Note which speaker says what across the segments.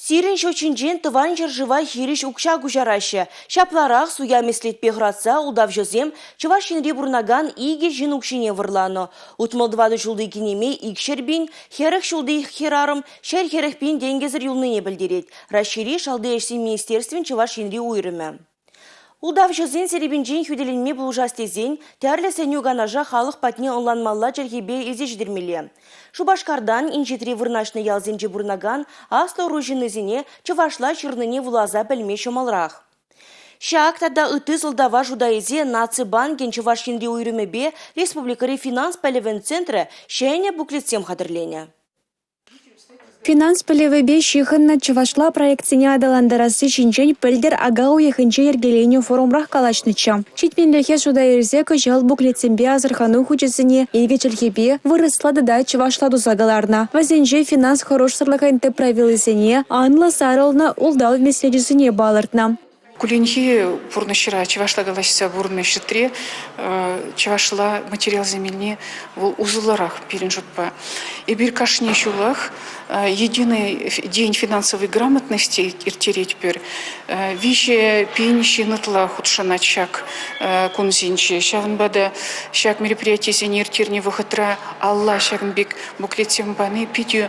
Speaker 1: Сирен шочинжен тыван жыржыва хириш укша гужарашы. Шапларах суя меслет пехратса улдав жозем чывашинри бурнаган иге жин укшине вырланы. Утмалдывады жулды кинеме икшербин, херых жулды херарым, шер херехпин денгезір юлныне білдерет. Рашири шалды эшсин министерствен чывашинри уйрымы. Улдав жозен серебинжен хүделенме бұл жастезен, тәрлі сәнюганажа халық патне онланмалла жәргебе езеждермелі. Шубашкардан инжетри вырнашны ялзенже бурнаган аслы ружинызіне чывашла чырныне вулаза бәлме шомалрақ. Шак тада ытыз ылдава жудаезе Нацибанкен чывашинри уйрымебе республикари финанс пәлевен центры шәйне буклетсем хадырлене.
Speaker 2: Финанс пілевебе шихынна чывашла проектсене адаландарасы шинчен пілдер ага уехынче ергеленю форумрах калачныча. Читменлехе суда ерзе кыжал буклетсембе азырхану хучесіне елгечелхебе вырысла да чывашла дузагаларна. Вазенже финанс хорошсырлыхынты правилысене анла сарылна улдал месседжесіне балыртна.
Speaker 3: Кулинхи пурнышыра чывашла галашса бурны шитре, чывашла материал земельне узуларах перенжутпа. И бир кашне шулах единый день финансовой грамотности иртереть пер. Вище пенищи нытла худшана чак кунзинчи. Шавнбада шак мероприятие зениртирни выхотра Алла шагнбек буклетсем баны питью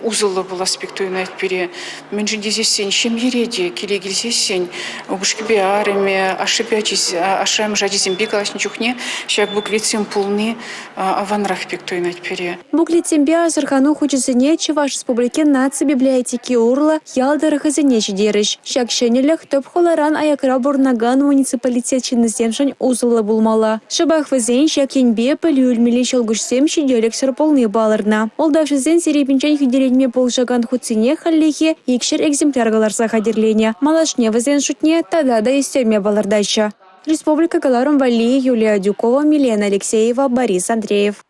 Speaker 3: узыла был аспекту на пере. Менжидезесен чем ереди килегильзесен убышкбе арами ошибячись ашам жадизембе калашничухне шак буклетсем полны аванрах пекту на пере.
Speaker 2: Буклетсембе азырхану хучесене Чуваш республики наци библиотеки урла ялдырых изене жидерыш. Шак шенелях топ холаран аякра бурнаган муниципалитет чиннесемшен узыла булмала. Шабах вазен шак енбе пылюльмели шолгушсем шиделек сырполны балырна. Олдавшызен серебинчен хүделенме болжаган хуцине халлихе екшер экземпляргаларса хадерлене. Малашне вазен шутне тада да истерме балырдайша. Республика Галарум Вали, Юлия Дюкова, Милена Алексеева, Борис Андреев.